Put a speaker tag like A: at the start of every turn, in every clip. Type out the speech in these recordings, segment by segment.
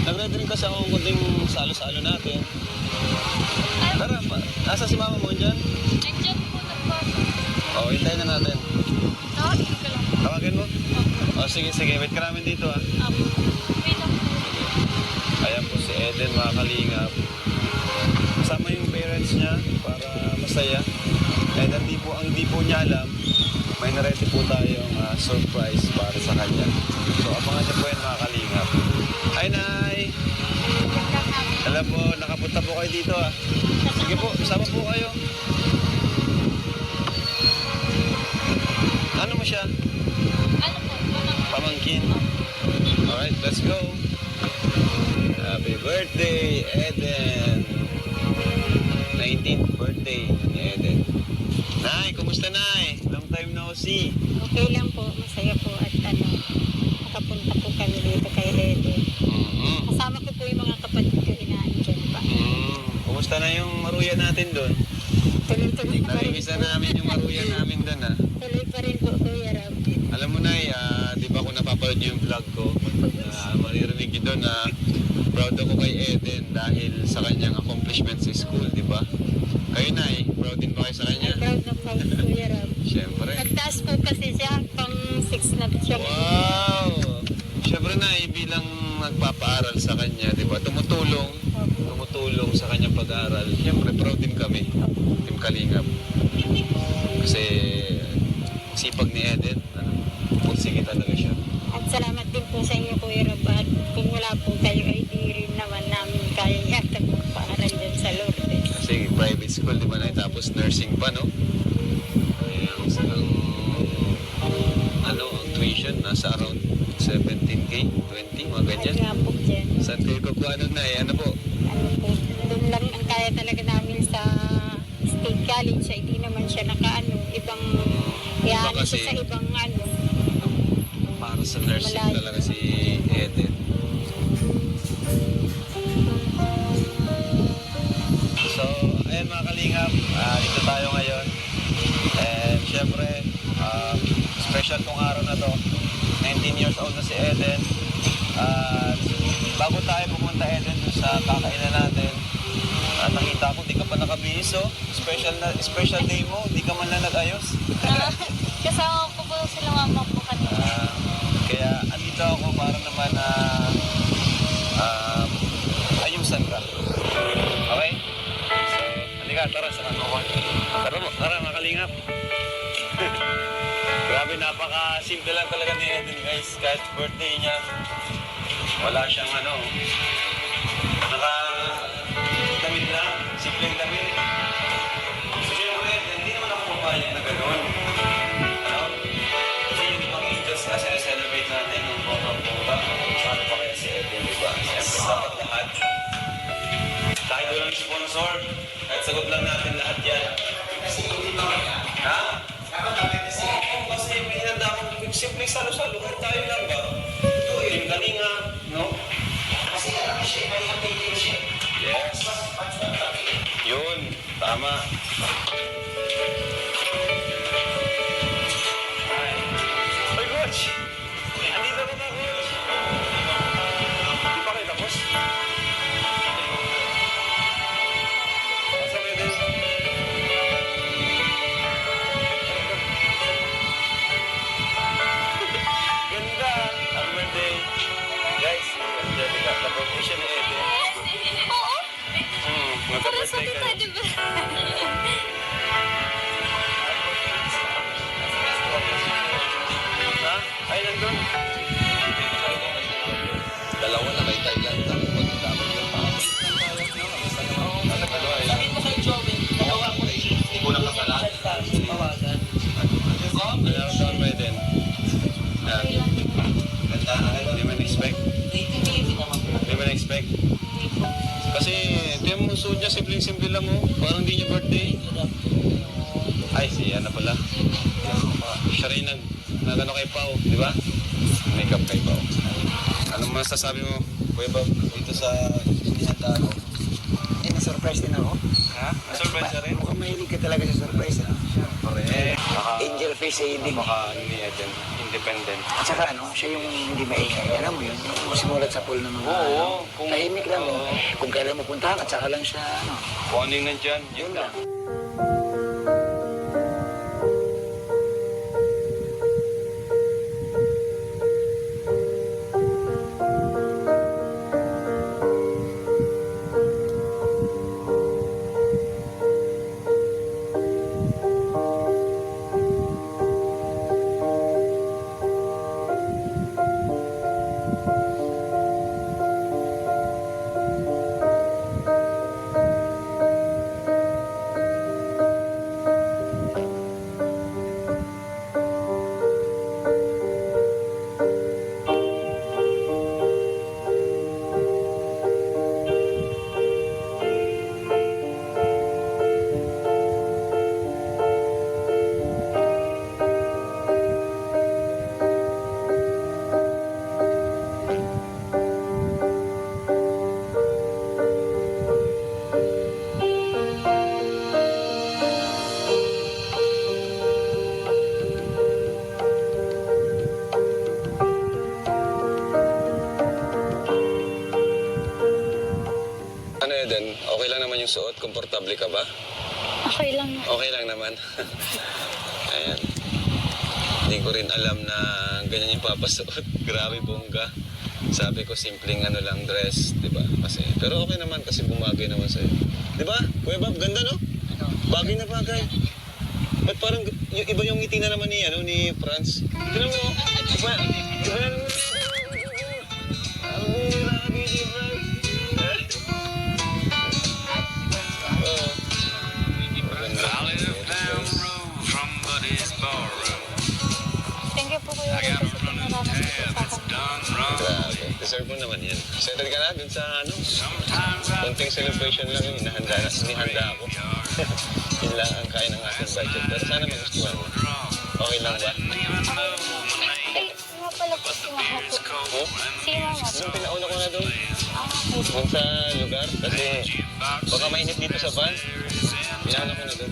A: Nagre-drink kasi ako kunting salo-salo natin. Tara, nasa si mama mo dyan?
B: Nandiyan po nagpasok.
A: Oo, hintayin na natin.
B: Tawagin ka lang.
A: Tawagin mo? O, sige, wait ka namin dito ah.
B: Wait lang po.
A: Ayan po si Eden, mga kalingap. Kasama yung parents niya para masaya. And ang di po niya alam, may narete po tayong surprise para sa kanya. So abangan niyo po yan, mga kalingap. Hi, Nay! Alam po, nakapunta po kayo dito ah. Sige po, sama po kayo. Ano mo siya?
B: Ano po?
A: Pamangkin. Alright, let's go. Happy birthday, Eden. 19th birthday ni Eden. Nay, kumusta Nay? Long time no see.
C: Okay lang po, masaya po at nakapunta po kami dito kay Eden. Kasama ko po yung mga kapatid ko inaandyan pa.
A: Kumusta na yung maruya natin doon?
C: Tuloy-tuloy pa rin
A: Namimisa
C: po.
A: namin yung maruya namin doon ah.
C: Tuloy pa rin po, Kuya Ram.
A: Alam mo Nay, di ba kung napapanood yung vlog ko, maririnig nyo doon na proud ako kay Eden dahil sa kanyang accomplishments sa school, di ba? Kayo Nay, proud din ba kayo sa kanya?
C: Proud na proud, Kuya Ram.
A: Siyempre.
C: Nagtaas po kasi siya, pang 6 na siya.
A: Wow! Siyempre Nay, bilang nagpapaaral sa kanya, di ba? Tumutulong sa kanyang pag-aaral. Siyempre, proud din kami, Team Kalingap. Kasi sipag ni Eden, pursige talaga siya.
C: At salamat din po sa inyo, Kuya Ram. At kung wala po kayo, ay di rin naman namin kaya yata magpaaral dyan sa Lourdes.
A: Kasi private school, di ba Nay? Tapos nursing pa, no? Ang tuition, nasa around 17K, 20, mga ganyan.
C: At nga po dyan.
A: Saan kayo kukuha nun Nay? Ano po?
C: Ano po, doon lang ang kaya talaga namin sa State College. Ay di naman siya ibang, yan,
A: kasi-
C: sa ibang
A: Para sa nursing
C: Malayo.
A: talaga si Eden. So, ayan mga kalingap, dito tayo ngayon. And syempre, special tong araw na to. 19 years old na si Eden. At bago tayo pumunta Eden dun sa kakainan natin, nakita ko, di ka pa nakabihis oh. Special day mo, di ka man lang nag-ayos.
B: Kasama ko po sila mama po kanina.
A: Kaya andito ako para naman na ayusan ka. Okay? So, halika, tara sa kanto ko. Tara, makalingap. Grabe, napaka-simple lang talaga ni Eden, guys. Kahit birthday niya, wala siyang naka-damit lang, simpleng damit. So, siyempre, hindi naman ako papayag na gano'n. Kasi yung ibang angels na sineselebrate natin, yung bongga-bongga, paano pa kaya si Eden, di ba? Siyempre, dapat lahat. Kahit walang sponsor, kahit sagot lang natin lahat yan. Ha? Oo, kasi pinanda ko, simpleng salo-salo, kahit tayo lang ba? Team Kalinga, no? Kasi siya, may updating siya. Yes. Yun, tama. Ay, Coach! Andito ka na, Coach! Di pa kayo tapos? Asa kayo din? Ganda! Happy birthday! Guys, Angelica, na-birthday siya ni Eden.
B: Oo. Para sa
A: Magka-birthday
B: tita,
A: kayo.
B: di ba?
A: Ha? Ay, nandun. Dalawa na may Thailand. Tapos magkakabot yung pangit.
D: Sabi mo kay Joey, dalawa ko rin. Hindi ko nakasala. Tawagan.
A: Kaya saan ba din?
D: Ganda.
A: Hindi man expect.
D: Hindi naman.
A: Hindi man expect. Kasi ito yung suot niya, simple-simple lang oh. Parang hindi niya birthday. Ay, si ano pala. Siya rin nag-ano kay Pao, di ba? Makeup kay Pao. Anong masasabi mo, Kuya Bob, dito sa inihanda ko?
E: na-surprise din ako.
A: Ha? Surprise na rin?
E: Mukhang mahilig ka talaga sa surprise, ha?
A: Siyempre. Baka,
E: Angel face ay hindi.
A: baka hindi natin. Independent.
E: At saka siya yung hindi maingay. Alam mo yun, yung simulat sa pool ng mga
A: Oo.
E: tahimik lang. Kung kailan mo puntahan, at saka lang siya,
A: Kung ano yung nandyan,
E: yun
A: yun
E: lang.
A: lang. Ano Eden? Okay lang naman yung suot? Komportable ka ba?
B: Okay lang.
A: Okay lang naman. Ayan. Hindi ko rin alam na ganyan yung papasuot. Grabe bongga. Sabi ko simpleng ano lang dress, 'di ba? Kasi pero okay naman kasi bumagay naman sa'yo. 'Di ba? Kuya Bob, ganda no? Bagay na bagay. Ba't parang yung iba yung ngiti na naman ni Franz? Tignan mo. Iba na naman. Ang grabe si Franz. Oo. Maganda.
B: Thank you po kuya kasi po maraming po sa akin.
A: Grabe. Deserve mo naman yan. Excited ka na dun sa konting celebration lang yung inihanda ako. Yun lang ang kain ng ating budget. Pero sana magustuhan mo. Okay lang ba?
B: Ay, nga pala po si mama po.
A: Oh?
B: Si mama po.
A: Nung pinauna ko na doon,
B: Okay.
A: doon sa lugar, kasi baka mainit dito sa van. Pinauna ko na doon.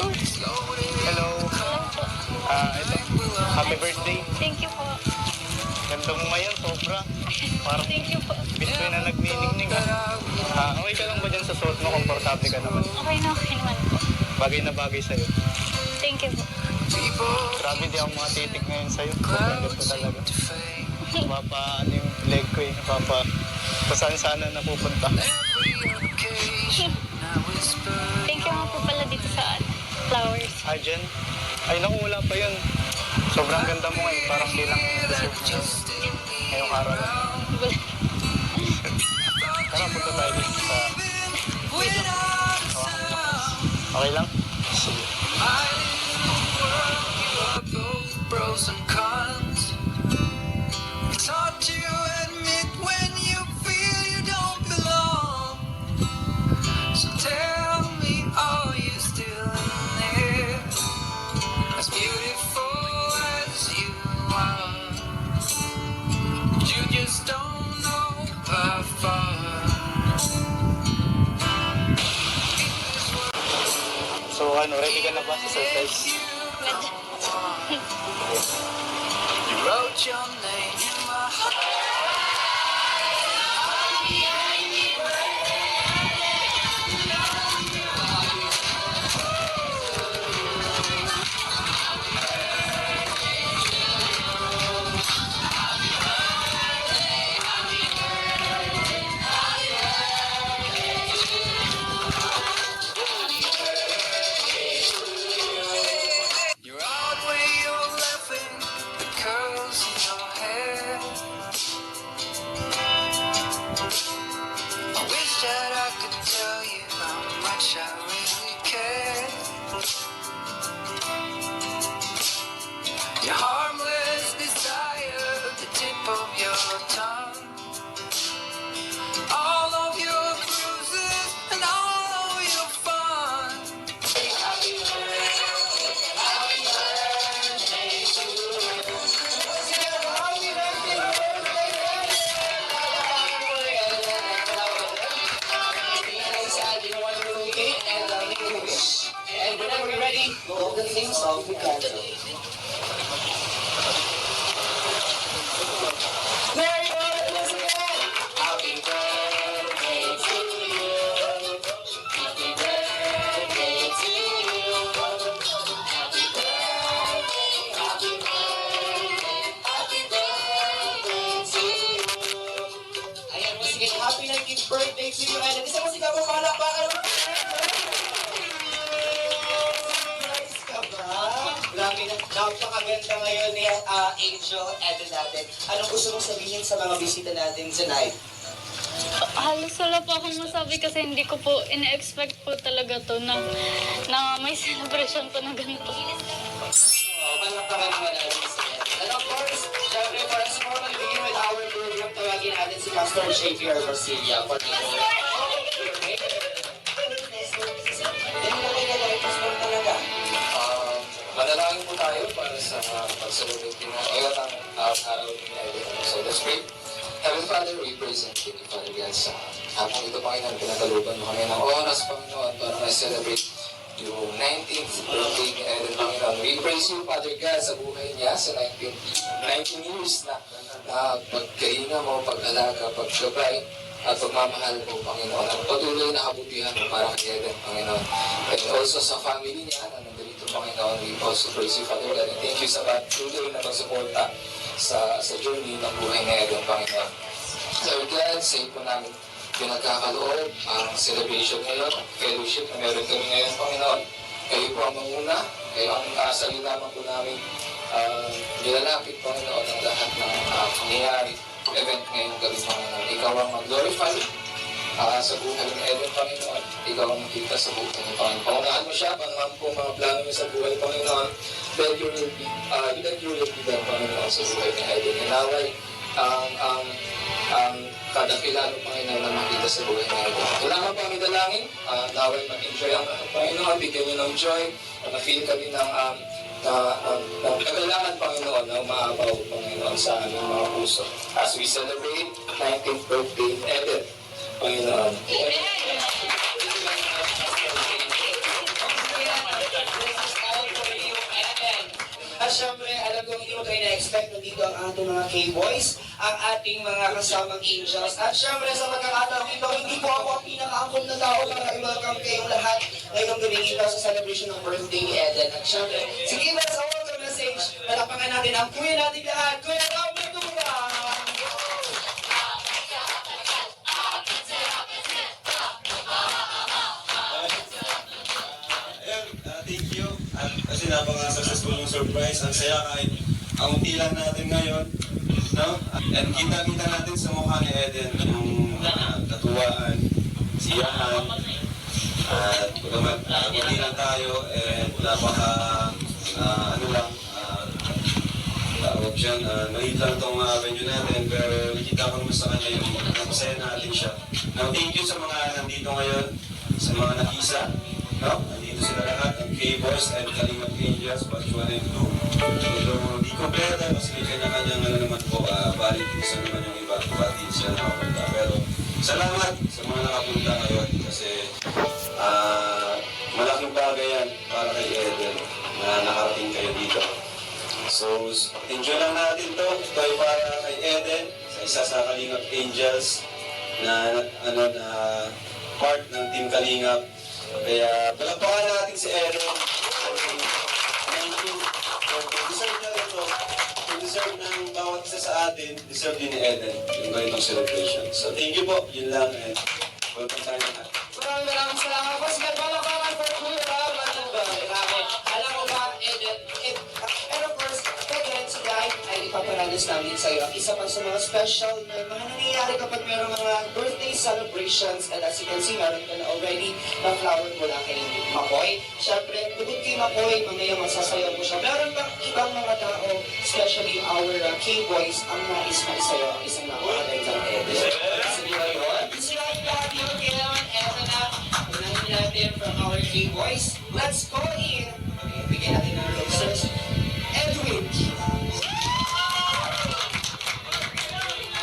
F: Hello. Ito. Happy birthday.
B: Thank you po.
F: Ganda mo ngayon, sobra. Parang
B: Thank you po.
F: bitcoin na nagniningning okay ka lang ba dyan sa suot mo? Komportable ka naman.
B: Okay naman po.
F: Bagay na bagay sa'yo.
B: Thank you po.
F: Grabe di ako titig ngayon sa'yo. Ganda po talaga. Ano yung leg ko eh. Kung saan sana napupunta.
B: Thank you nga po pala dito sa flowers.
F: Jen. Ay naku, wala pa yun. Sobrang ganda mo ngayon. Parang bilang deserve mo ngayong araw. Tara, punta tayo dito sa... Okay lang? Sige.
G: Pros and cons. It's hard to admit when you feel you don't belong. So tell me, are you still in there? As beautiful as you are, you just don't know how far.
F: So ready ka na ba sa surprise?
G: You wrote your name in my heart.
D: All the things of the castle. There you go, once again. Happy birthday to you. Happy birthday to you. Happy birthday, happy birthday, happy birthday to you. Ayan mo, sige, happy 19th birthday to you. Ayan, isa mo sigaw mo, palakpakan mo. Surprise ka ba? Grabe na, napakaganda ngayon ni Angel Eden natin. Anong gusto mong sabihin sa mga bisita natin tonight?
B: Halos wala po akong masabi kasi hindi ko po ina-expect po talaga to na may celebration po na ganito.
D: Palakpakan naman natin sa And of course, syempre, para sa mga mag-begin with our program, tawagin natin si Pastor J.P.R. Garcia.
G: Manalangin po tayo para sa pagsalubog din ng ngayon ang araw ni Eden. So let's pray. Heavenly Father, we praise and thank you, Father God, sa hapong ito, Panginoon, pinataluban mo kami ng oras, Panginoon, para ma-celebrate yung 19th birthday ni Eden, Panginoon. We praise you, Father God, sa buhay niya sa 19 years na pagkaina mo, pag-alaga, paggabay, at pagmamahal mo, Panginoon. At patuloy na kabutihan mo para kay Eden, Panginoon. And also sa family niya na nandito, Panginoon, we also praise you, Father God, and thank you sa patuloy na pagsuporta sa journey ng buhay ni Eden, Panginoon. Father God, sa po namin pinagkakaloob ang celebration ngayon, fellowship na meron kami ngayon, Panginoon. Kayo po ang manguna, kayo ang asali lamang po namin nilalapit, Panginoon, ang lahat ng pangyayari event ngayong gabi, Panginoon. Ikaw ang mag-glorify sa buhay ni Eden, Panginoon. Ikaw ang makita sa buhay ni Panginoon. Pangunahan mo siya, pangunahan po mga plano mo sa buhay, Panginoon. Let your will be done, Panginoon, sa buhay ni Eden. Inaway ang kadakilan, Panginoon, na makita sa buhay ni Eden. Kailangan pa kami dalangin, naway mag-enjoy ang Panginoon, bigyan niyo ng joy, na-feel kami ng kailangan, Panginoon, na umaabaw, Panginoon, sa aming mga puso. As we celebrate 19th birthday, Eden, Panginoon.
D: At syempre, alam ko hindi mo kayo na-expect na dito ang ating mga K-Boys, ang ating mga kasamang angels. At syempre, sa pagkakataong ito, hindi po ako ang pinaka-angkol na tao para i-welcome kayong lahat ngayong gabi dito sa celebration ng birthday ni Eden. At syempre, sige ba sa welcome message, palakpakan natin ang kuya natin lahat. Kuya Raul Magdura!
A: Thank you. Kasi napaka-successful yung surprise. Ang saya kahit ang unti lang natin ngayon. No? And kita-kita natin sa mukha ni Eden yung katuwaan, siyahan. At unti lang tayo and tawag dyan, maliit lang itong venue natin, pero nakita ko naman sa kanya yung napasaya natin siya. Now, thank you sa mga nandito ngayon, sa mga nakisa. No? Nandito sila lahat, ang K-Boys and Kalingap Angels, batch 1 and 2. Pero di kompleto, kasi may kanya-kanyang naman po, valid isa naman yung iba, valid sila nakapunta. Pero salamat sa mga nakapunta ngayon, kasi malaking bagay yan para kay Eden na nakarating kayo dito. So, enjoy lang natin to. Ito ay para kay Eden, sa isa sa Kalingap Angels na part ng Team Kalingap. Kaya palakpakan natin si Eden. Deserve na rin ito. Deserve ng bawat isa sa atin. Deserve din ni Eden yung ganitong celebration. So thank you po. Yun lang. And welcome tayo lahat.
D: Maraming salamat po. Sige, palakpakan for Kuya Raul Magdura. Alam mo ba, Eden, and of course, again, tonight ay ipaparanas namin sa iyo ang isa pa sa mga special na mga nangyayari kapag mayroong mga birthday celebrations. And as you can see, meron ka na already na flower mula kay Makoy. Siyempre, tugod kay Makoy, mamaya masasayaw mo siya. Meron pang ibang mga tao, especially our K-Boys, ang nais na isayaw ang isang napakagandang Eden. Sige ba yun? Sige lahat yun, kailangan eto na. Unahin natin from our K-Boys. Let's go in! Okay, bigyan natin ng roses. Edwin!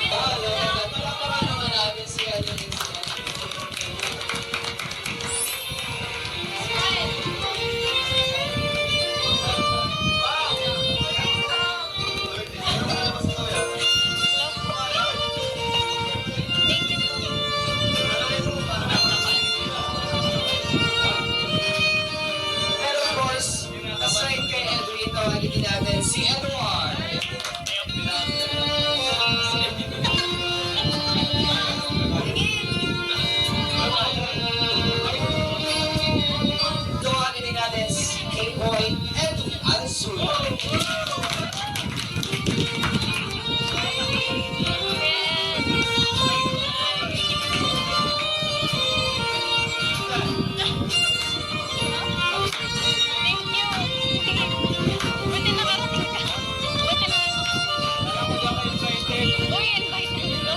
D: Palakpakan naman natin si Edwin. si Edward. Tawagin din natin si K-Boy Edu Alzul.
B: Thank you. Buti nakarating ka. Buti na. Uy, invited ka.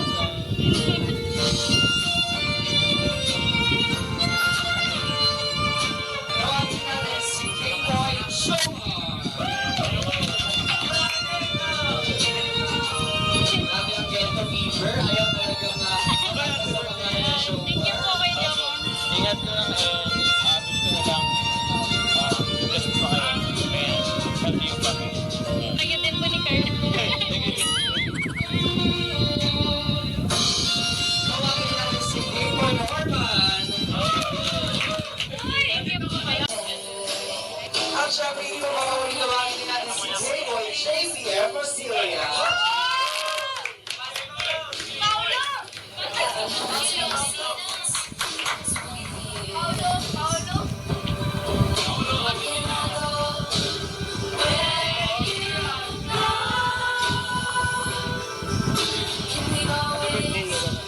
D: Tawagin natin si K-Boy Shomar. Grabe ang Gento Fever. Ayaw talagang sa pangalan ng
B: Thank you
D: Shomar.
B: po kay Jamon.
F: Ingat ko lang bless pa kayo. Pati yung family.
B: Lagyan din po ni Carl.
D: Tawagin natin si K-Boy Norman.
B: Thank you po kayo.
D: At syempre, hindi mo makawali tawagin din natin si K-Boy Javier Brasilia.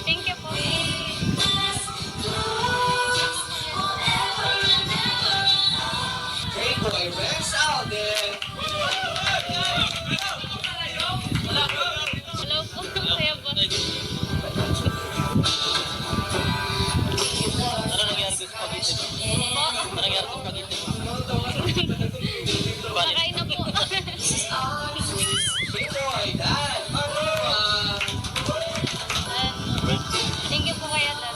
B: Thank you po.
D: K-Boy Rex Alden.
B: Hello po. Kaya po.
F: Ano nangyari ko sa pag-isip? Ano nangyari ko sa pag-isip?
B: Nakain na po.
D: K-Boy Dan Aruma.
B: Thank you po kaya, Dad.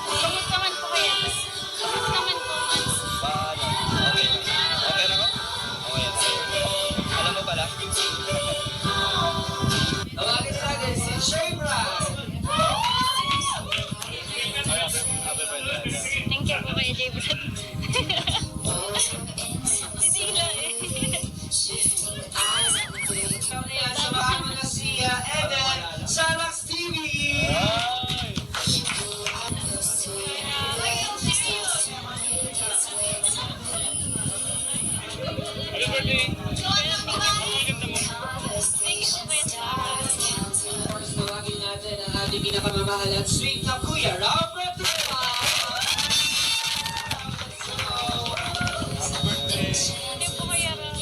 B: Kamusta man po kaya? Kamusta man po, man?
F: Paano? Okay. Okay na ko? Okay. Alam mo pala?
D: Tawagin din natin si Shay Brad.
F: Happy birthday.
B: Thank you po kaya, J. Brad. Sisila eh.
D: Samahan mo na si Eden sa Max TV.
B: Thank you po kaya sa
D: Tawagin natin ang ating pinakamamahal at sweet na Kuya Robert Roma.
B: Thank you po kaya, Ram.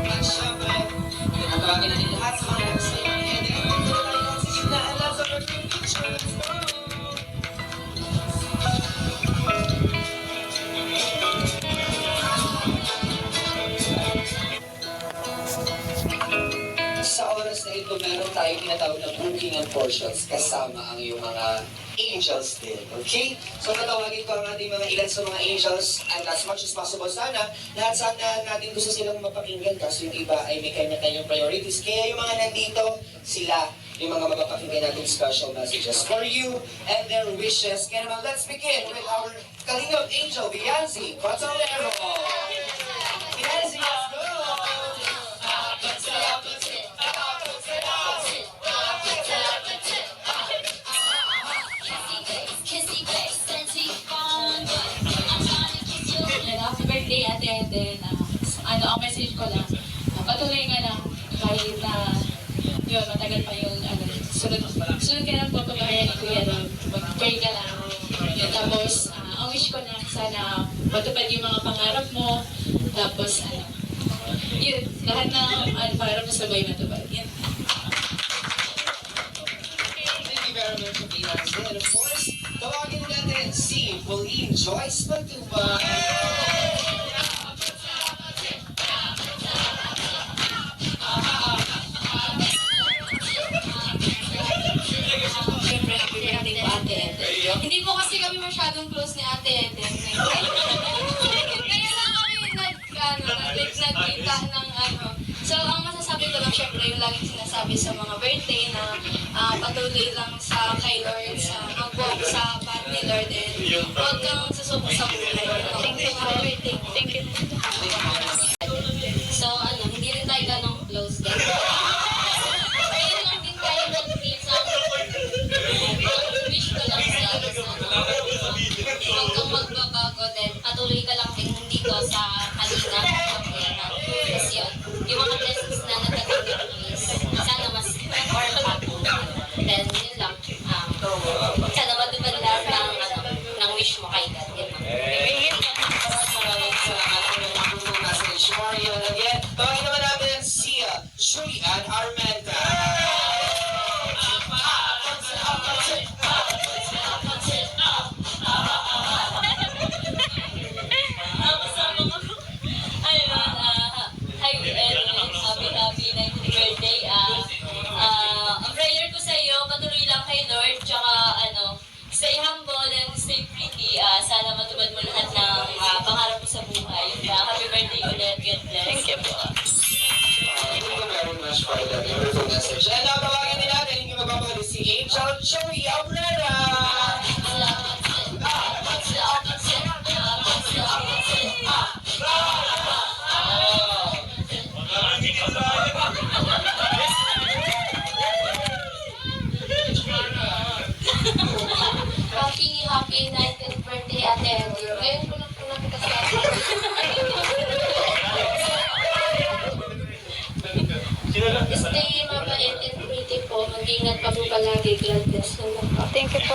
B: Maraming salamat.
D: Tawagin natin lahat sa mga nagsasayo ni Eden. Sa gitna, lahat sa birthday picture. Let's go! Sa oras na ito, meron tayong tinatawag na booking and portions kasama ang iyong mga angels din. Okay? So tatawagin ko ang ating mga ilan sa mga angels and as much as possible sana, lahat sana natin gusto silang mapakinggan kasi yung iba ay may kanya-kanyang priorities. Kaya yung mga nandito, sila yung mga mapapakinggan natin special messages for you and their wishes. Kaya naman, let's begin with our Kalingap Angel, Viancy Batalero. Viancy, let's go!
H: Kissy message ko lang, patuloy nga lang kahit na yun, matagal pa yung sunod ka lang po pagkakaya ni Kuya Rob. Mag-pray ka lang. Yun, tapos, ang wish ko na sana matupad yung mga pangarap mo. Tapos, yun, lahat ng pangarap mo sabay matupad. Yun.
D: Thank you very much for being on today. And of course, tawagin natin si Pauline Joyce Matubang.
H: Siyempre, happy birthday po, Ate Eden. Hindi po kasi kami masyadong close ni Ate Eden. Kaya lang kami nagkita ng ano. So, ang masasabi ko lang, syempre, yung laging sinasabi sa mga birthday na patuloy lang sa kay Lord, sa mag-walk sa path ni Lord, and huwag kang susuko sa buhay. Thank you, happy birthday.
B: Thank you.
H: So, hindi rin tayo ganong close din. Kaya lang din tayo mag-pisang. Wish ko lang sa huwag kang magbabago din. Patuloy ka lang din dito sa kanina. Kasi yung mga lessons na natatanggap mo is sana mas more happy. Then, yun lang. Sana matupad lahat ng wish mo kay God. Yun lang.
D: Maraming salamat po ng message. Mario, again, tawagin naman natin si Julian Armenta.
H: Happy 90th birthday. Ang prayer ko sa iyo, patuloy lang kay Lord, tsaka stay humble and stay pretty. Sana matupad mo lahat ng pangarap mo sa buhay. Happy birthday ulit. God bless.
B: Thank you po.
D: Thank you very much for that beautiful message. And tawagin din natin, hindi magpapahali si Angel Joey Abrera.
H: Happy 90th birthday, Ate Eden. Ngayon ko lang po nakikasabi. Stay mabait and pretty po. Mag-ingat pa po palagi. God bless naman po.
B: Thank you po.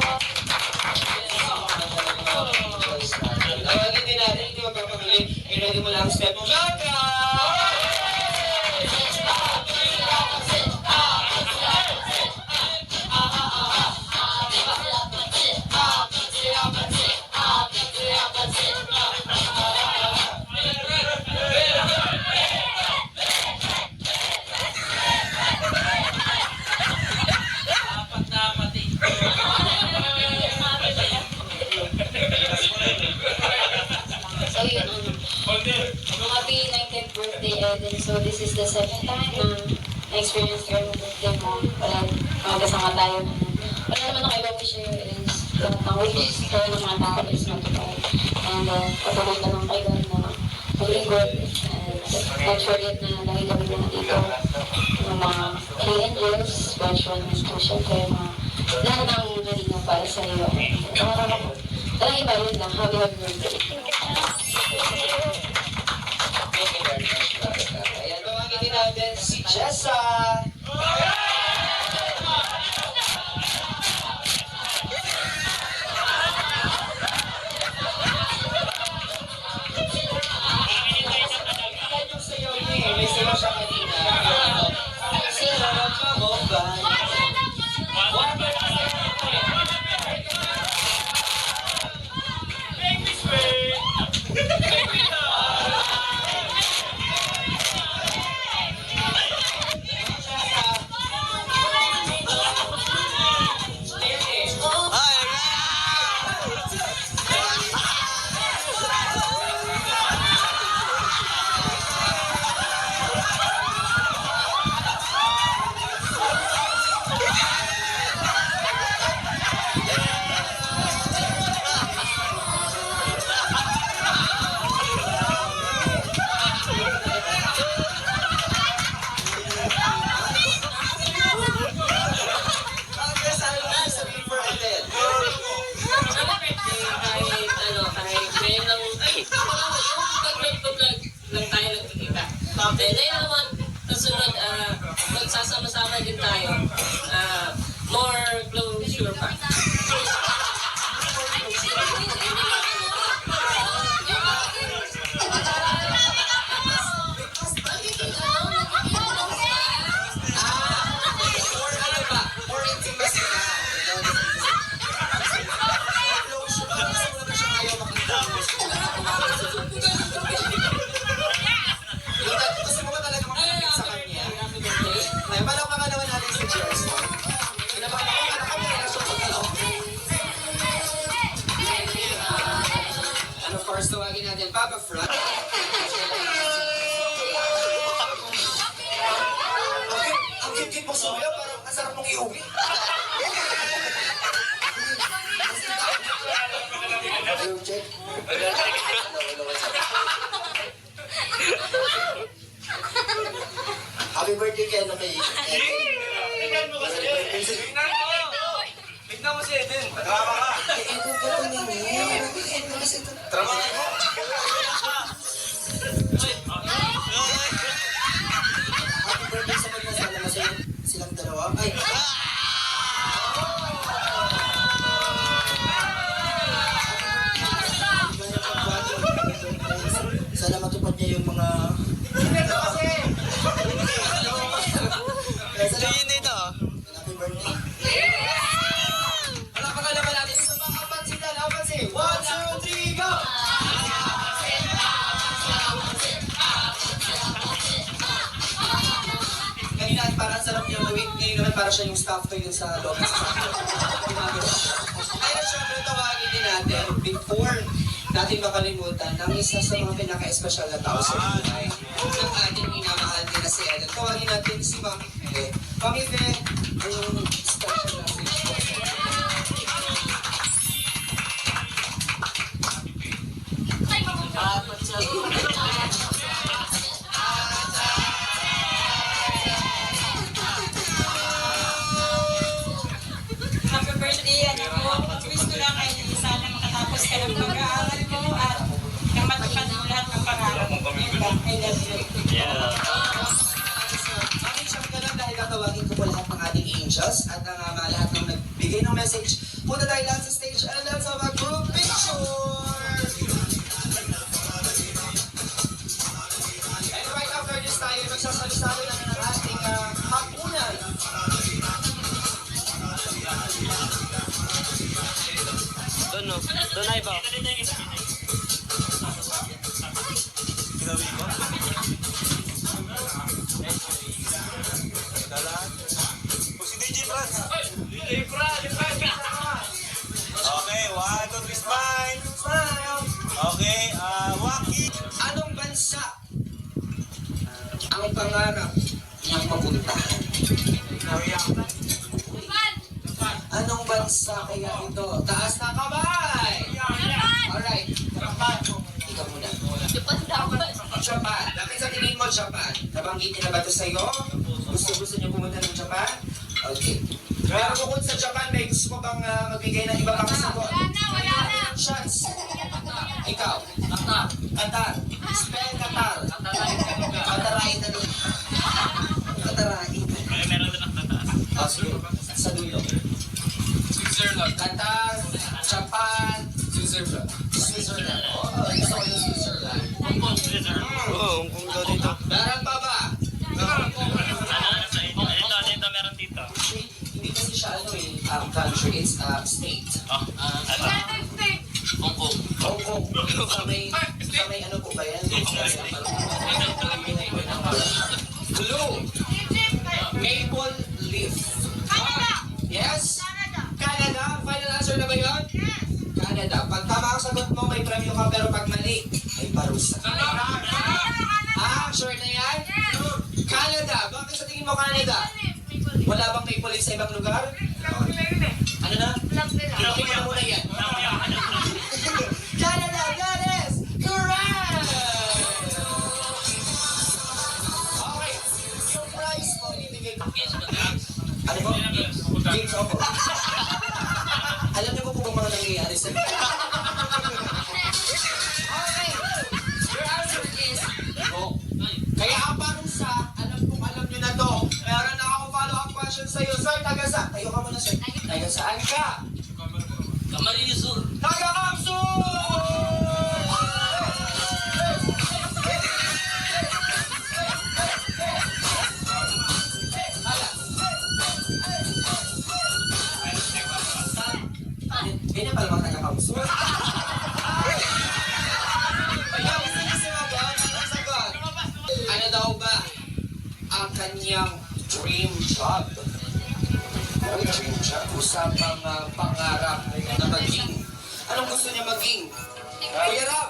D: Tawagin din natin, hindi magpapahali. I-ready mo lang ang step mo. Jaka!
H: So yun, happy 90th birthday, Eden. So this is the second time na na-experience ko yung birthday mo. Magkasama tayo. Wala naman ako ibang wish sa'yo is ang wish ko ng mga tao is matupad. And patuloy ka lang kay God na maglingkod. And don't forget na lagi-lagi na dito yung mga key angels, special to syempre lahat ng galing na para sa iyo. Talagang iba yun lang. Happy birthday.
D: Thank you very much, Jaka. Ayan, tawagin din natin si Jessa. Yung sayaw niya eh. May sayaw siya kanina. Sarap mo ba? Sure pa. Or ano ba? Or intimacy na. Closure ba? Gusto mo na siya ayaw makita. Gusto mo ba talaga makakapit sa kanya? Ay, palakpakan naman natin si Cheers. Pinapakan ko na kami na siya pagkalaw. And of course, tawagin natin Papa Frank. Ang cute-cute mo sumayaw, parang ang sarap mong iuwi. Hello, check. Happy birthday kay ano kay
A: Tingnan mo kasi. Tingnan mo si Eden. Tama ka.
D: Eden ka lang namin. Eden kasi ito.
A: Tama ka.
D: Happy birthday sa kanya. Sana masaya silang dalawa. Ay! Sana matupad niya yung mga... Happy birthday. Palakpakan naman natin sa mga kapansitan. Kapansin. 1, 2, 3, go! Kanina parang sarap yung gawin. Ngayon naman para siya yung staff toy dun sa loob. Kaya syempre tawagin din natin before natin makalimutan ng isa sa mga pinaka-espesyal na tao sa buhay ng ating minamahal din na si Eden. Tawagin natin si Mami Fe. Mami Fe, yung special message po.
C: Happy birthday, anak ko. Wish ko lang ay sana makatapos ka ng pag-aaral mo at nang matupad mo lahat ng pangarap mo. I love you.
D: Mami, siyam ka lang dahil tatawagin ko po lahat ng ating angels at ang lahat ng nagbigay ng message. Punta tayo lahat sa stage and let's have a group picture! And right after this tayo, magsasalo-salo na ng ating hapunan.
A: Doon ay ba? Si DJ Franz. DJ Franz. Okay, 1, 2, 3, smile.
D: Smile!
A: Okay, Waki.
D: Anong bansa ang pangarap niyang mapuntahan? Anong bansa kaya ito? Taas na kamay! Alright. Ikaw muna. Japan. Bakit sa tingin mo Japan? Nabanggitin na ba ito sa'yo? Gusto niyo pumunta ng Japan? Okay. Pero bukod sa Japan, may gusto mo bang magbigay ng iba pang sagot? Wala na. Chance. Ikaw. Qatar. Spell Qatar. Qatarain na doon. Qatarain. Oh, sige. Sa dulo.
G: Switzerland.
D: Qatar, Japan,
G: Switzerland.
D: Switzerland. Oh, gusto ko yung Switzerland.
F: Oo, kung daw dito.
D: Meron pa ba?
A: Dito, meron dito.
D: Hindi kasi siya country, it's state. Hong Kong. Sa may ano po ba yan? Blue. Maple leaf. Yes? Canada. Final answer na ba yun? Canada. Pag tama ang sagot mo, may premyo ka, pero pag mali, may parusa. Sure na yan? Canada. Bakit sa tingin mo Canada? Wala bang maple leaf sa ibang lugar? Ano na? Ilapin mo na muna yan. Canada, that is correct! Okay, yung prize mo, ibigay ko. Ano po? James Opo. Alam niyo po kung mga nangyayari sa okay, your answer is no. Kaya ang parusa, alam niyo na to. Meron na ako follow-up question sa'yo. sir, taga sa... Tayo ka muna, sir. Taga saan ka?
I: Camarines Sur.
D: Taga Kamsur! Ganyan pala mga taga Kamsur. Ano daw ba ang kanyang dream job? Ano dream job? Usapang pangarap na maging. Anong gusto niya maging? Kuya Rob!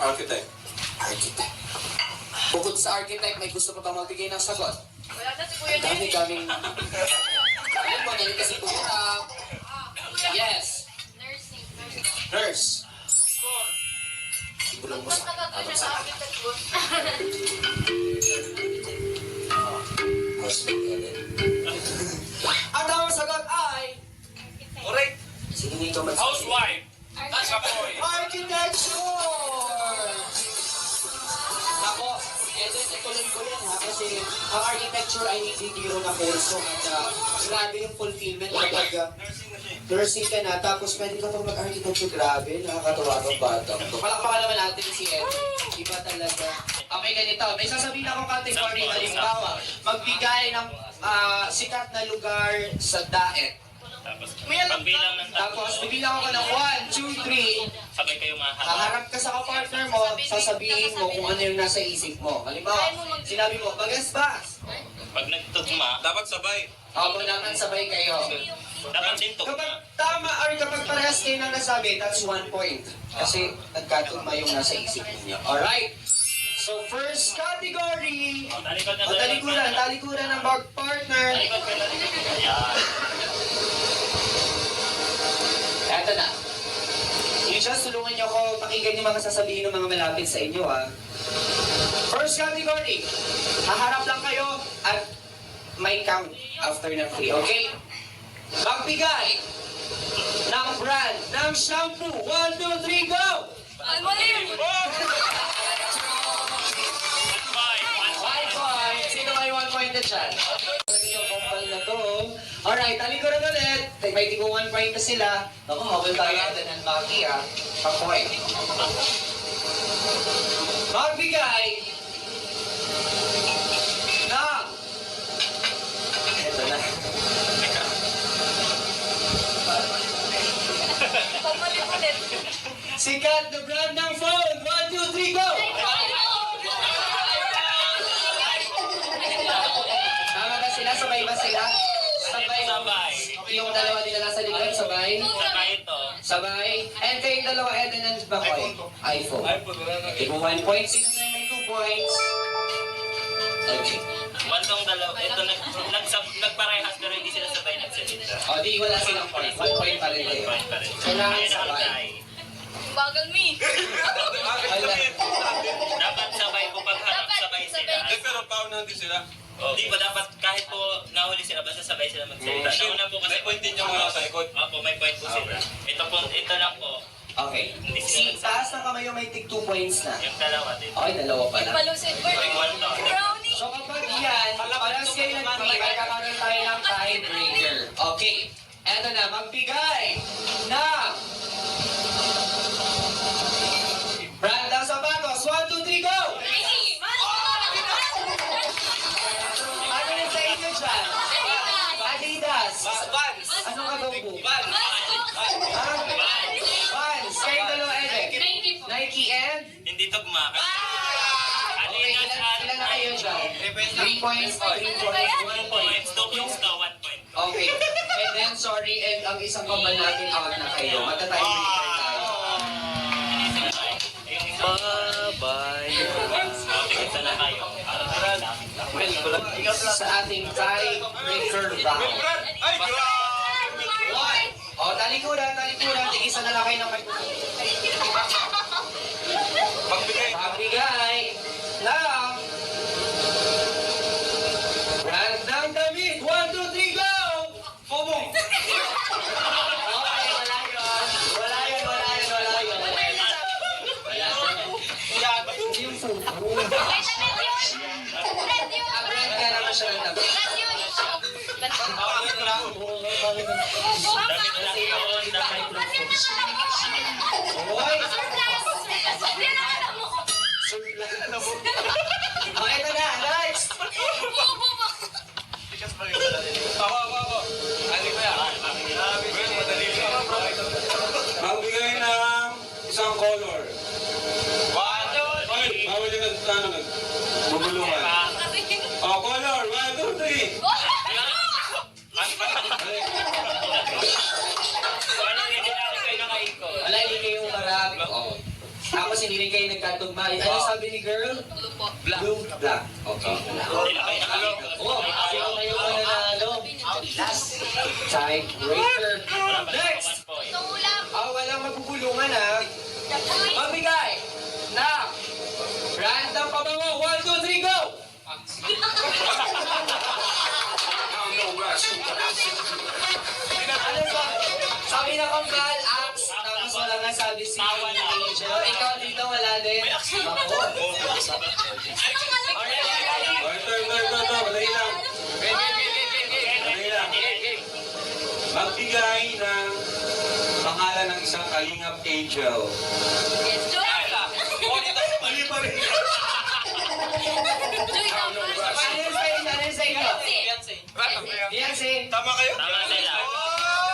A: Architect.
D: Architect. Bukod sa architect, may gusto pa bang magbigay ng sagot?
H: Wala na si Kuya
D: Ang dami-daming... Ayun po, galing kasi Kuya Rob. Yes.
H: Nursing.
D: Nurse. Ibulong mo sa
H: Nakatuloy sa architecture.
D: Ang tamang sagot ay...
I: Correct.
D: Sige nito magsasabi.
I: Housewife. That's a boy.
D: Architecture! Ako, ituloy ko yan ha, kasi ang architecture ay bibiro na kurso at grabe yung fulfillment kapag nursing ka na, tapos pwede ka pang mag-architecture, grabe, nakakatawa ng bata. Palakpakan naman natin si Ed, iba talaga. Okay, ganito, may sasabihin akong category, halimbawa, magbigay ng sikat na lugar sa daet.
I: Pagbilang ng
D: Tapos, bibilang ako ng 1, 2, 3,
I: sabay kayo maharap.
D: haharap ka sa kapartner mo, sasabihin mo kung ano yung nasa isip mo. Halimbawa, sinabi mo, bagas-bas.
I: Pag nagtugma,
A: Dapat sabay.
D: Ako naman sabay kayo.
I: dapat din tugma.
D: Kapag tama or kapag parehas kayo nang nasabi, that's 1 point. Kasi nagkatugma yung nasa isip niyo. Alright? So, first category.
I: Talikod na
D: O, talikuran ng partner.
I: Talikod ka na. Yan.
D: Eto na. You just tulungan niyo ako, pakinggan yung mga sasabihin ng mga malapit sa inyo, ha. First category. Haharap lang kayo at may count after ng 3, okay? Magbigay ng brand ng shampoo. 1, 2, 3, go!
H: Ay, mali!
D: 5 points. Sino may 1 point na dyan? Yung kumpal na to. Alright, talikuran ulit. May tigo 1 point na sila. Ako, habang tayo natin ng Maki, ha. Pa-point. Magbigay ng... Ito na.
H: Pagmali ulit.
D: Sikat na brand ng phone. 1, 2, 3, go! Tama ba sila? Sabay ba sila? Sabay.
I: Sabay.
D: Yung dalawa nila nasa likod, sabay.
I: Sabay ito.
D: Sabay. And kayong dalawa, Eden and Bakoy. iPhone. Ito 1 point. Sino na may 2 points? Okay.
I: Wantong dalawa. Ito, nagparehas pero hindi sila sabay nagsalita.
D: O, di wala silang point. 1 point pa rin kayo.
I: Point pa rin.
D: Kailangan
I: Ayun ang
D: sabay.
I: tie.
H: Bagal me.
D: Wala.
I: Dapat sabay po pagharap, sabay sila.
A: Pero pauna din sila.
I: Di ba dapat kahit po nahuli sila, basta sabay sila magsalita. Nauna po kasi
A: May point din yung mga sa likod.
I: Opo, may point po sila. Ito lang po.
D: Okay. Si taas ng kamay yung may tig 2 points na.
I: Yung dalawa din.
D: Okay, dalawa pala.
H: Palusin. Brownie.
D: So kapag yan, palas kayo nagbigay, kakaroon tayo ng tiebreaker. Okay. Eto na, magbigay ng brand ng sapatos. 1, 2, 3, go! Ano yung sa inyo dyan? Adidas.
A: Vans.
D: Ano ka daw po?
A: Vans.
D: Vans. Kayo dalawa, Ede. Nike and?
I: Hindi tugma.
D: Okay, ilan na kayo dyan? 3 points, 3 points, 1 point.
I: 2 points to 1 point.
D: Okay. And then, sorry, and ang isang kambal natin out na kayo. Magta-tiebreaker tayo.
I: Bye-bye. Tigil na kayo.
D: Sa ating tiebreaker round.
A: Ay,
D: One. O, talikuran. Tigisa na lang kayo ng
A: Pagbigay.
D: Pagbigay ng brand ng damit. 1, 2, 3, go! Bobo! Okay, wala yun. Wala yun. Hindi yung phone.
H: Red yun.
D: Ang brand ka naman siya ng damit.
H: Red yun.
D: Hoy! Oh, ito na, next!
A: Magbigay ng isang color. Bawal yung bubulungan. Oh, color. 1, 2, 3.
D: Wala, hindi kayong marami. Oh. Tapos hindi rin kayo nagkatugma. Ano sabi ni girl? Blue, black. Okay. Oh, sino kayo pa nanalo? Last tiebreaker. Next! Walang magbubulungan ha. Mabigay na random pabango. 1, 2, 3, go! Ano ba? Sabi na kambal, axe. Tapos wala nga sabi si Angel. Ikaw dito wala din. Ako.
A: Madali lang. Madali lang. Magbigay ng pangalan ng isang kalingap angel. Mali pa rin.
D: Ano yung sa inyo? Beyonce.
A: Tama kayo?
I: Tama sila.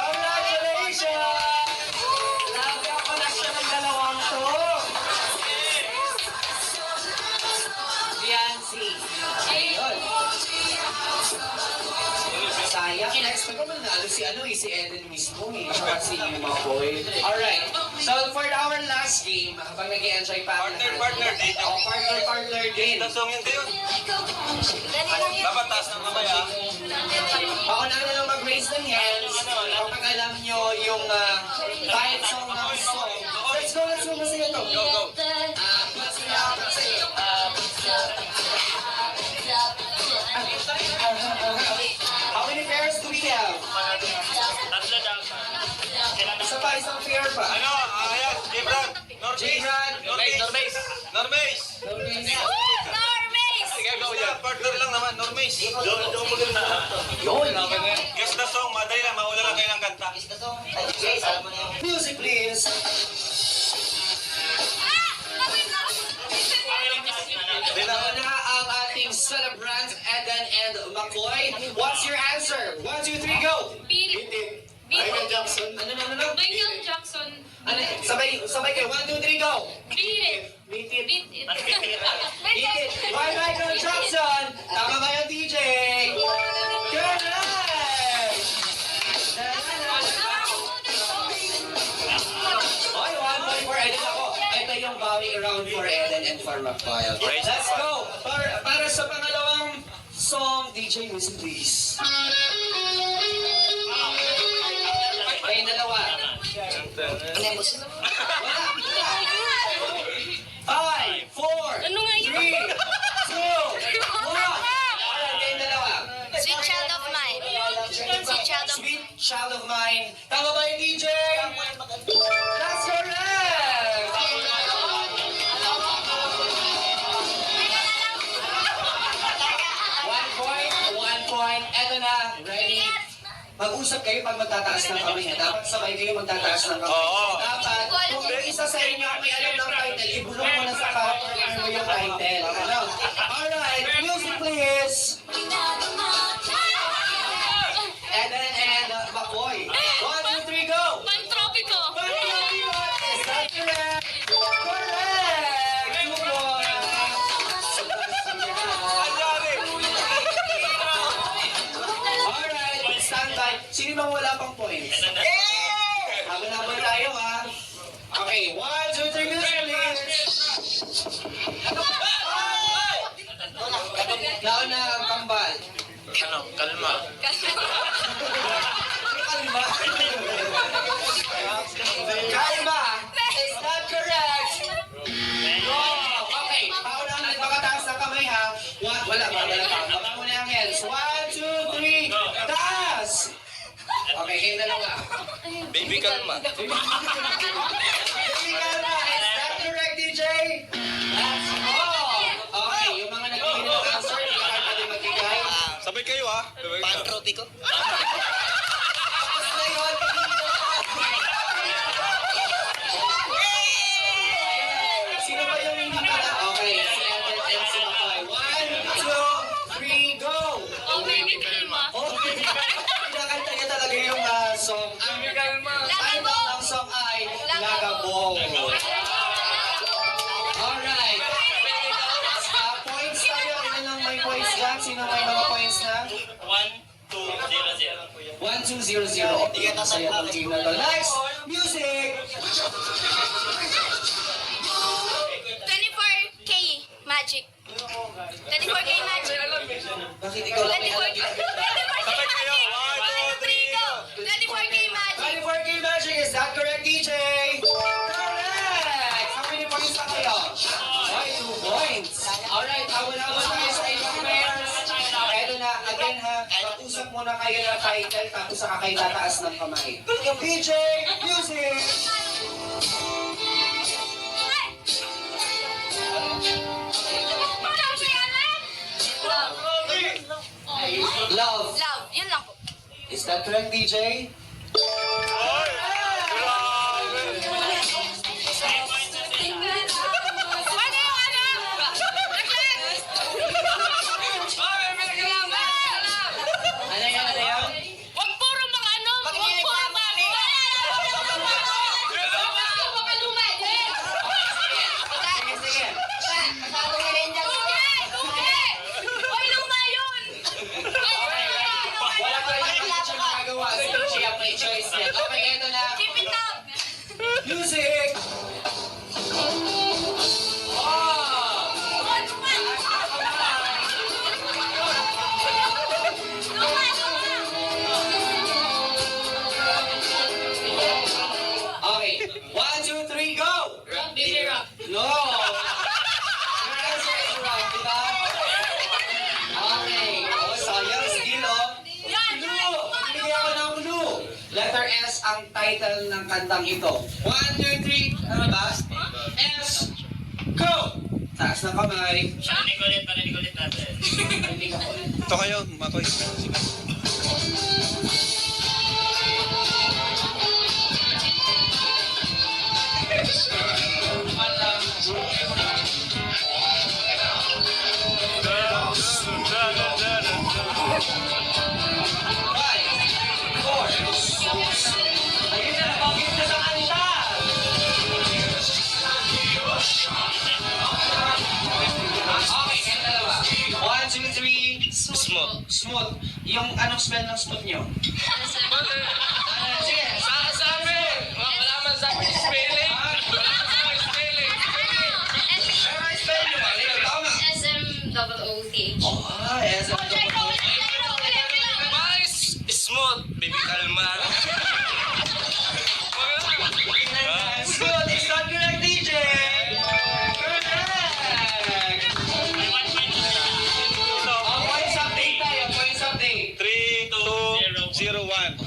D: Congratulations! Grabe ang connection ng dalawang to. Beyonce. Ayun. Sayang. Ina-expect ko manalo si si Eden mismo eh. Saka si Makoy. Alright. So for our last game, habang nag-i-enjoy pa ang
A: Partner din.
D: partner din.
A: Tasong yun kayo. Dapat taas ng kamay ah.
D: Ako na lang mag-raise ng hands kapag alam nyo yung kahit song ng song. Let's go, masaya to.
A: Go.
D: How many pairs do we have?
I: Tatlo daw.
D: Isa pa, isang pair pa.
A: Ano? Ayan. Jibran.
D: Jibran.
A: Normace. Partner lang naman. Normace.
D: Yun.
A: Guess the song. Madali lang. Maula lang kayo ng kanta.
D: Music please. Ito na ang ating celebrant, Eden and McCoy. What's your answer? 1, 2, 3, go! Michael Jackson. Ano?
B: Michael Jackson.
D: Ano? Sabay kayo. 1, 2, 3, go!
B: Beat it.
D: Beat it.
B: Beat it.
D: Beat it. Why Michael Jackson? Tama ba yung DJ? Correct! Oy, 1 point for Eden ako. Ito yung bowing around for Eden and for McCoy. Let's go! Para sa pangalawang song, DJ music please. Kayong dalawa. Wala. 5, 4, 3, 2, 1.
B: Ano nga yun?
D: Alright, kayong dalawa.
B: Sweet child of mine. Sweet child of
D: Sweet child of mine. Tama ba yung DJ? That's correct! 1 point. Eto na. Ready? Mag-usap kayo pag magtataas ng kamay niya. Dapat sabay kayo magtataas ng kamay.
A: Oo.
D: Dapat, kung may isa sa inyo may alam ng title, ibulong mo na sa cover mo yung title. Ano? Alright, music please! Eden and McCoy. 1, 2, 3, go!
B: Pantropiko.
D: Is that correct? Correct! 2 points. Alright, stand by. Sino bang wala pang points? Habang tayo ha. Okay, 1, 2, 3, music please! Nauna ang kambal.
I: Kalma.
D: Kalma. Kalma. Is that correct? Okay. Pauna ang nagpakataas ng kamay ha. Wala pa. Baba mo na ang hands. 1, 2, 3. Taas! Okay, kayong dalawa.
A: Baby kalma.
D: Baby kalma. Is that correct, DJ? Oh. Okay, yung mga nagbibigay ng answer, hindi ka pwede magbigay.
A: Sabay kayo ha.
D: Pan-trophy ko? Tapos na yun, sino ba yung hindi pala? Okay, si Eden and si Makoy. 1, 2, 3, go!
B: Oh, baby kalma.
D: Okay, pinakanta niya talaga yung song. Ang title ng song ay Lagabong. Alright. Points tayo. Ilan lang may points dyan? Sino may mga points na?
I: 1-2-0-0.
D: 1-2-0-0. Hindi ka nasaya ng game na to. Next! Music!
B: 24K magic. 24K magic.
D: Bakit ikaw lang may alam yun?
B: 24K magic.
D: 24K magic, is that correct, DJ? Correct! How many points na kayo? Ay, 2 points. Alright, awal-awal tayo sa inyong pairs. Eto na, again ha, mag-usap muna kayo ng title, tapos saka kayo tataas ng kamay. DJ, music! Love.
B: Love, yun lang po.
D: Is that correct, DJ?
B: Ano yung ano?
D: Ano yan, ano yan?
B: Wag puro mga ano, wag puro bago. Baka lumad.
D: Sige, sige.
B: Oy, luma yun.
D: Wala pa rin yung siya makagawa. So, siya may choice niya. Okay, eto na.
B: Keep it up.
D: Music! Okay, 1, 2, 3, go!
B: Baby rock.
D: No! Your answer is wrong, di ba? Okay. Oh, sayang, skill, oh. Clue! Bibigyan ako ng clue. Letter S ang title ng kantang ito. 1, 2, 3, ano ba? S, go! Taas ng kamay.
I: Parinig ulit natin.
D: Hindi ka ulit.
F: Ito kayo, Makoy.
D: Ayun na, nabanggit na sa kanta! Okay, kaya dalawa. 1, 2, 3,
I: Smooth.
D: smooth. Yung anong spell ng smooth nyo? Sige, sabi! Wala man sabi yung spelling. Pero ang spell nyo, mali. Tama.
B: SMOOTH.
D: Oh, yes.
I: Smooth. Baby kalma.
D: Smooth is not correct, DJ! Correct! Points update tayo, points update.
F: 3, 2, 0, 1.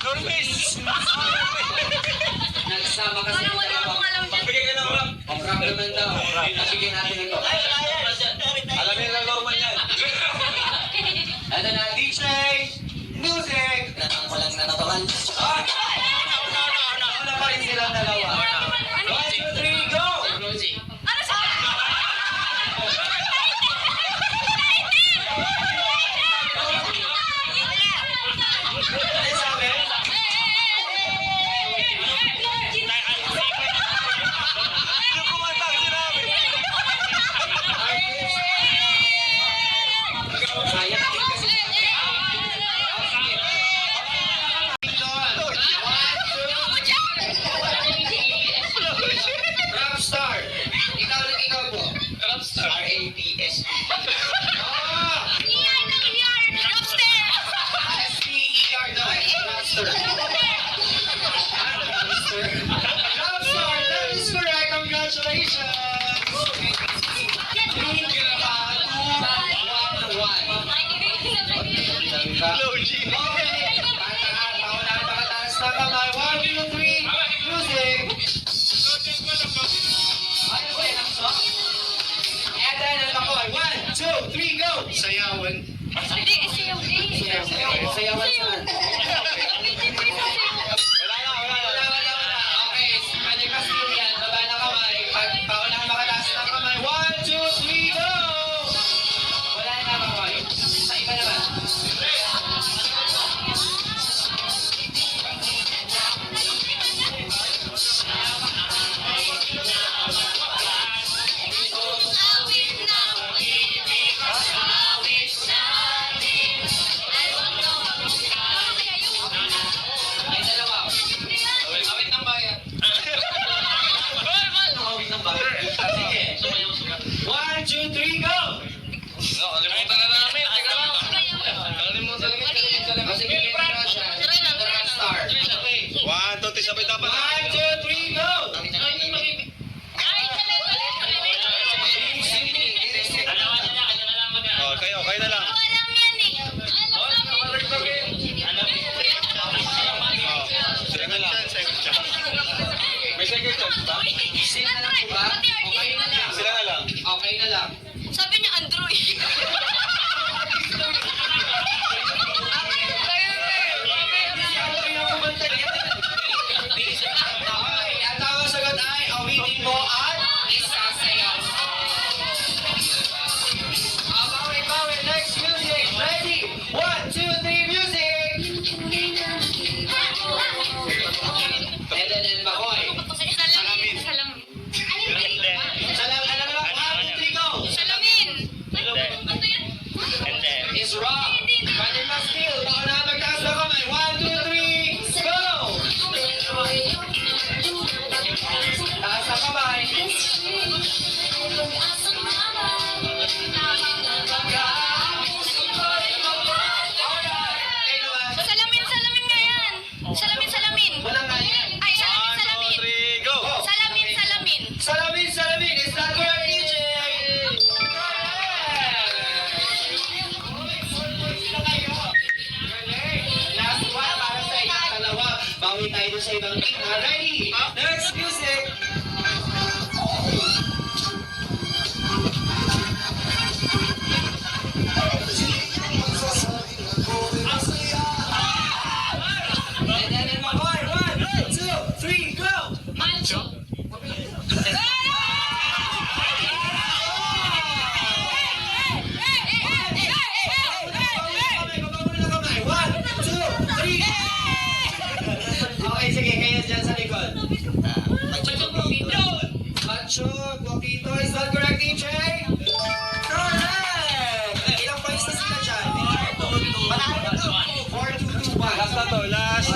F: Normis!
D: Nagsama kasi
B: Parang wala akong alam dyan.
F: Bigay ka ng rap.
D: Ang rap naman daw. Bigyan natin ito.
F: Alam niyo lang normal yan.
D: Ito na, DJ! Music!
E: Walang nanabakan.
D: Wala pa rin silang dalawa. 1, 2, 3, go!
B: Ano sa?
D: Ano sabi?
F: Yung kumantang sinabi.
D: Sayang din kasi. Rapstar. Ikaw po.
I: Rapstar.
D: R-A-P-S-T.
B: ER ng ER. Upstairs.
D: S-T-E-R daw. Sayawan saan? Okay, Manipas team yan. Baba na kamay. Paunang makataas ng kamay. 1, 2, 3, go! Wala na kamay. Sa iba naman. Ay, dalawa. Awit ng bayan. Awit ng bayan. Sige. 1, 2, 3, go!
F: Kalimutan na namin. Teka lang. Kalimutan na namin.
D: Sige, Russia. Star.
A: 1, 2, 3, sabay dapat.
D: 1, 2, 3, go!
A: Oh, kayo na lang. Sila na lang. May second chance ba?
D: Sila na lang ba? Okay na lang.
A: Sila na lang.
D: Okay na lang.
B: Sabi niya Android.
D: Okay, ang tawag sagot ay awitin mo at isasayaw. Bawi. Next music. Ready? 1, 2, 3, music! Eden and Bakoy.
B: Salamin.
D: Salam, ano lang? 1, 2, 3, go!
B: Salamin.
D: Is wrong. Pwede pa still. Baka na magtaas na kamay. 1, 2, 3, go! Taas na kamay. Kayo naman.
B: Salamin nga yan. Salamin.
D: Walang ganyan.
B: Ay,
A: 1, 2, 3, go!
B: Salamin.
D: Salamin. Is that correct, DJ? Last one para sa inyong dalawa. Bawi tayo dun sa ibang team. Ready? Next music. And then in my boy, 1, 2, 3, go! Okay, sige, kayo dyan sa likod. Macho, Guapito, is that correct, DJ? Correct! Ilang points na sila dyan? 4, 2, 2, 1.
A: Last na to, last.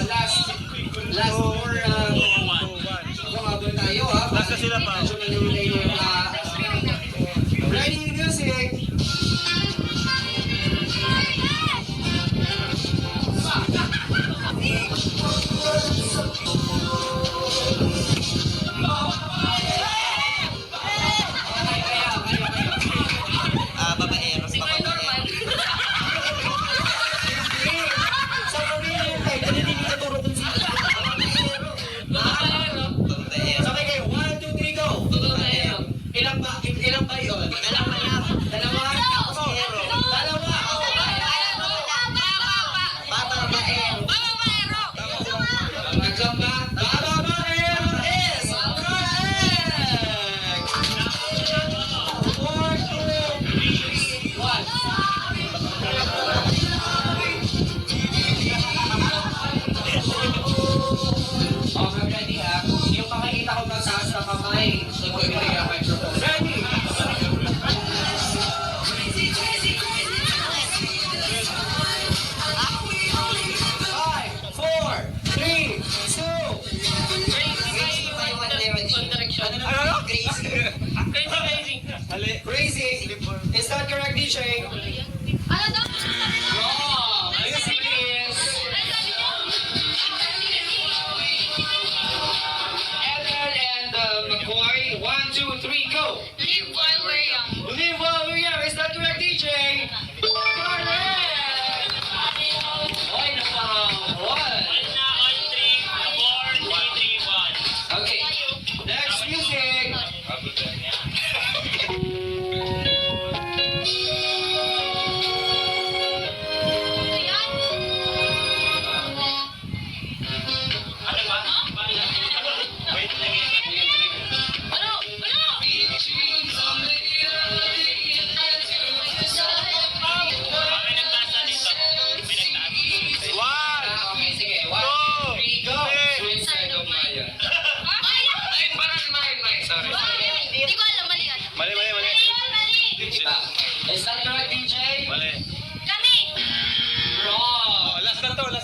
D: Last for, habol tayo, ha?
A: Last na sila pa.
D: Medyo malulay yung, ready, music! Sa pamilya yung type, ano din tinuturo kung sino? Sabay kayo, 1, 2, 3, go! Ilang ba yun? Dalawa? Dalawa? Nagsamba? Babaero is correct! 4, 2, 1. Okay, ready ha? Yung makikita ko magsaas na kamay. Magbibigay ang microphone. Ready? Five, 4, 3, 2. Crazy. Is that correct, DJ?
B: Ano daw?
D: Wrong. Music is Eden and McCoy. 1, 2, 3, go.
B: Live while we're young.
D: Live while we're young. Is that correct, DJ? Correct. Oy, nakahawan. Okay. Next music.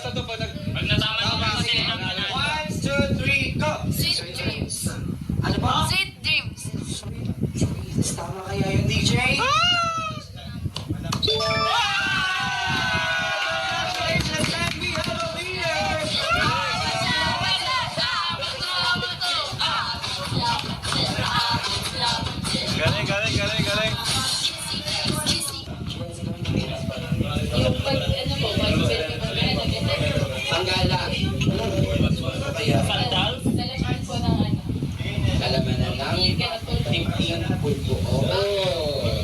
A: basta to pag
I: Pag natama ko kasi ng
D: 1, 2, 3, go!
H: Sweet dreams.
D: Ano ba?
H: Sweet dreams.
D: Tama kaya yung DJ?
F: Galing, galing, galing, galing.
H: Yung pag, ano po,
D: Ang gala. Kaya,
H: Sandals? Dalaman po ng ano.
D: alaman na lang. Timping pulpo. Oh.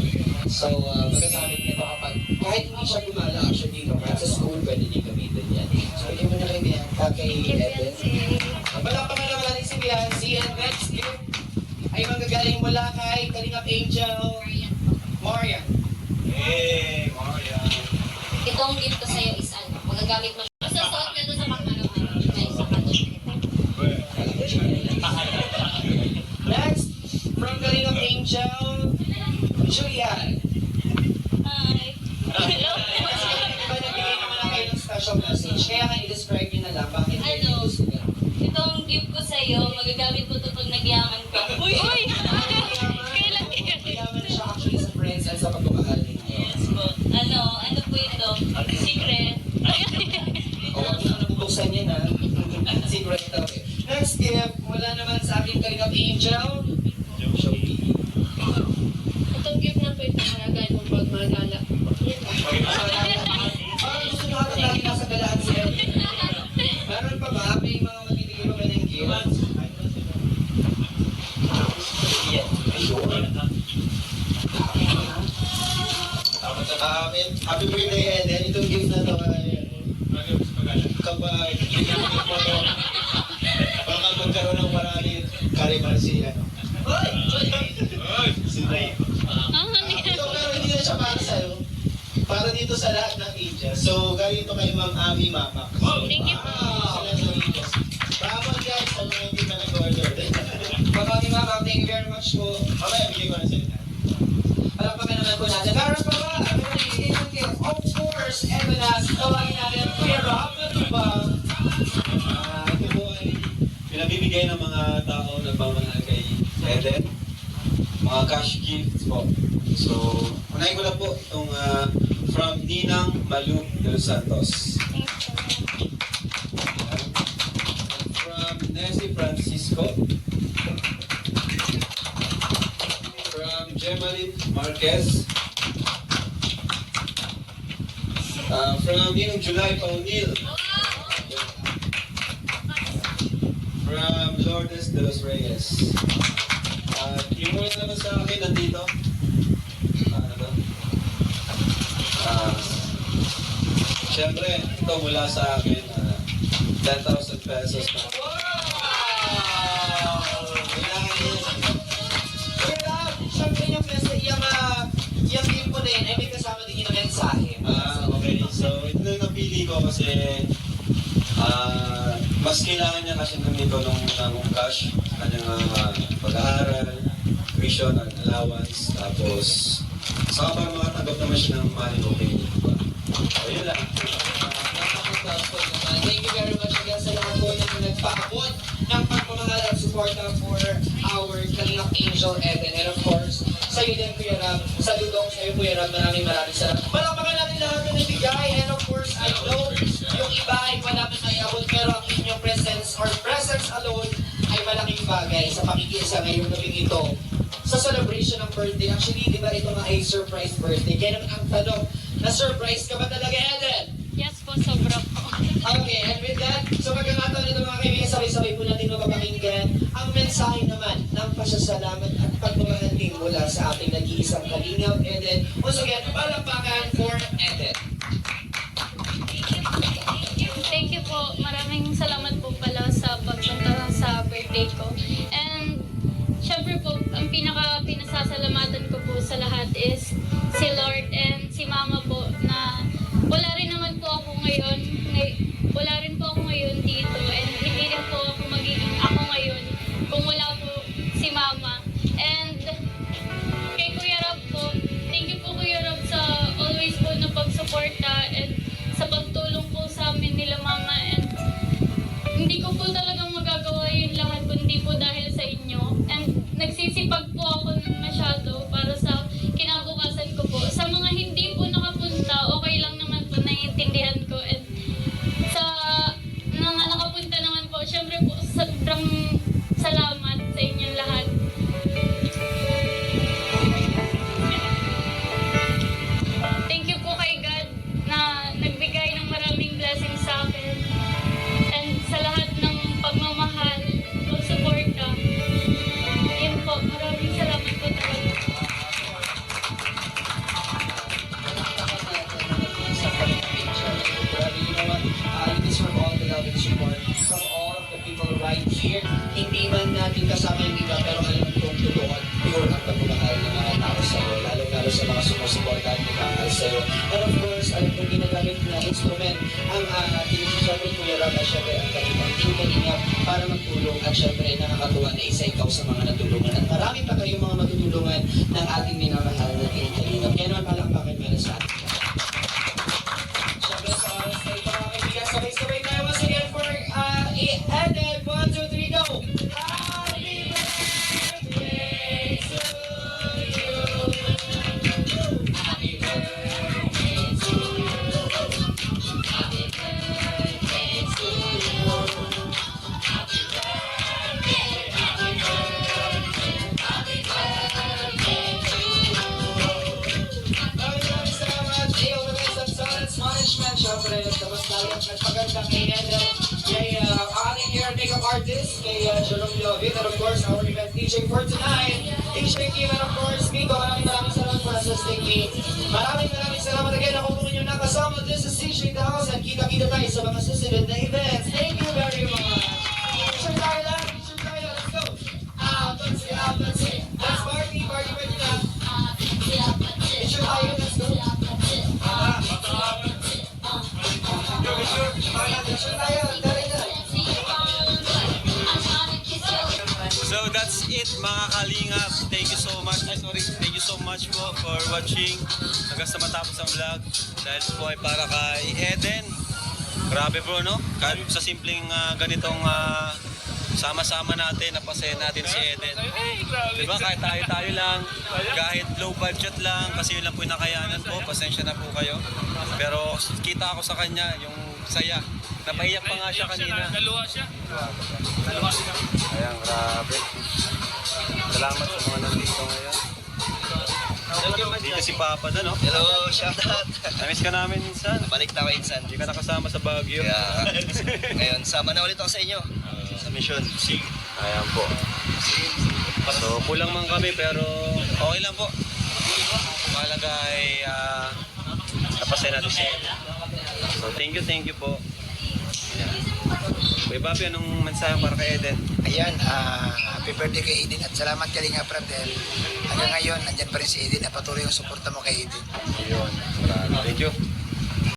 D: So, magagamit nito kapag kahit hindi siya gumala actually, no, kahit sa school, pwede din gamitin yan. So, hindi mo na kayo yan. Kay Evan. Palakpakan naman natin si Biancy. And next gift ay manggagaling mula kay Kalingap Angel. Maria. Hey, Maria.
H: Itong gift ko sa'yo is ano, magagamit mo siya. Masusuot ka doon sa pangalaman. Ay, sa kanya.
D: Next, from Kalingap Angel, Julian.
B: Hi. Hello.
D: Diba nagbigay naman na kayo ng special message? Kaya nga i-describe nyo na lang bakit kayo
H: Ano?
D: gusto nyo.
H: Itong gift ko sa'yo, magagamit mo ito pag nagyaman ka.
B: Uy! Kailan yan?
D: Yaman na siya actually sa friends and sa pagmamahal ninyo.
H: Yes po. Ano po ito? Secret.
D: O, wag mo na nabubuksan yan ha. Secret daw eh. Next gift, wala naman sa aking Kalingap Angel. Shopee.
H: Itong gift na po ito, magagamit mo pag magala.
D: Parang gusto nyo ata lagi nasa galaan siya. Meron pa ba? May mga magbibigay pa ba ng gift? Happy birthday, Eden. Itong gift na to ay kapag ginamit mo to, baka magkaroon ng marami karibal si ano. Si Ray. So, pero hindi na siya para sa'yo. Para dito sa lahat ng angels. So, ganito kay Ma'am Ami Mama.
B: Thank you po.
D: Sila ng angels. Bravo guys, sa mga hindi pa nag-order. Ma'am Ami Mama, thank you very much po. Mamaya, bigay ko na sila. Palakpakan naman po natin. Meron pa ba? Of course, eto na. Tawagin natin. Kuya Rob, ano ba?
A: Ito po ay pinabibigay ng mga tao nagmamahal kay Eden. Mga cash gifts po. So, unahin ko na po itong from Ninang Malu de los Santos. From Nessie Francisco. From Gemalit Marquez. From Ninong July Paunil. From Lourdes de los Reyes. Yung muna naman sa akin nandito. Ano ba? Siyempre, ito mula sa akin. 10,000 pesos na. Kailangan yun.
D: Kuya Rob, syempre yung message, yung game po na yun, ay may kasama din yung mensahe.
A: Okay. So, ito na yung napili ko kasi mas kailangan niya kasi nandito ng cash, kanyang pag-aaral, tuition, allowance, tapos saka para makatanggap naman siya ng money opinion. So, yun lang.
D: Thank you very much again sa lahat po na nagpaabot ng pagmamahal at suporta for our Kalingap Angel Eden. And of course, sa iyo din Kuya Rob, saludo ko sa iyo Kuya Rob, maraming salamat. Palakpakan natin lahat na nabigay. And of course, I know yung iba ay malapit na iabot, pero ang inyong presence or presence alone ay malaking bagay sa pakikiisa ngayong gabing ito sa celebration ng birthday. Actually, di ba ito nga ay surprise birthday? Kaya naman ang tanong, na-surprise ka ba talaga, Eden?
B: Yes po, sobra po.
D: Okay, and with that, so magkakataon na ito mga kaibigan, sabay-sabay po natin mapapakinggan ang mensahe naman ng pasasalamat at pagmamahal din mula sa ating nag-iisang Kalingap, Eden. Once again, palakpakan for Eden.
B: Thank you po. Maraming salamat po pala sa pagpunta sa birthday ko. And syempre po, ang pinasasalamatan ko po sa lahat is si Lord and si Mama po na wala rin naman po ako ngayon. Wala rin po ako ngayon dito and hindi rin po ako magiging ako ngayon kung wala po si Mama. And kay Kuya Rob po, thank you po Kuya Rob sa always po na pag-support
D: proud at syempre ang kanilang team Kalingap para magtulong at syempre nakakatuwa na isa ikaw sa mga natulungan at marami pa kayong mga matutulungan ng ating minamahal na team Kalingap. Kaya naman palakpakan para sa ating syempre sa oras na ito mga kaibigan, sabay-sabay tayo once again for Eden. 1, 2, 3, go! Happy birthday to you! Happy birthday to you! Happy birthday to you! Happy birthday, happy birthday, happy birthday to you! Maraming salamat. Iyo, Renaissance Science Management. Siyempre, tapos tayo nagpaganda kay Eden, kay ating here makeup artist, kay Jerome Lovin, and of course, our event DJ for tonight, DJ Kim, and of course, Miko. Maraming salamat para sa sticky. Maraming salamat again. Ako po ninyo nakasama. This is CJ The House, and kita-kita tayo sa mga susunod na events. Thank you very much. Picture tayo lang. Picture tayo. Let's go. Let's party. Party na. Picture tayo. Let's go. Picture tayo. Dali na.
A: So that's it mga kalingap. Thank you so much. Thank you so much po for watching. Hanggang sa matapos ang vlog. Dahil po ay para kay Eden. Grabe bro, no? Kahit sa simpleng ganitong sama-sama natin, napasaya natin si Eden. Diba? Kahit tayo lang, kahit low budget lang, kasi yun lang po yung nakayanan ko. Pasensya na po kayo. Pero kita ako sa kanya, yung saya. Napaiyak pa nga siya kanina. Ayan, grabe. Salamat sa mga nandito ngayon. Dito si Papa na, no?
E: Hello, shout out.
A: Namiss ka namin minsan.
E: Balik na ako insan.
A: Hindi ka nakasama sa Baguio.
E: Kaya, ngayon, sama na ulit ako sa inyo. Sa mission.
A: Ayan po. So, kulang man kami pero okay lang po. Mahalaga ay napasaya natin siya. So, thank you po. Ayan. Kuya Papi, anong mensahe para kay Eden?
E: Ayan, happy birthday kay Eden at salamat Kalingap dahil hanggang ngayon, nandyan pa rin si Eden at patuloy yung suporta mo kay Eden.
A: Ayun. Thank you.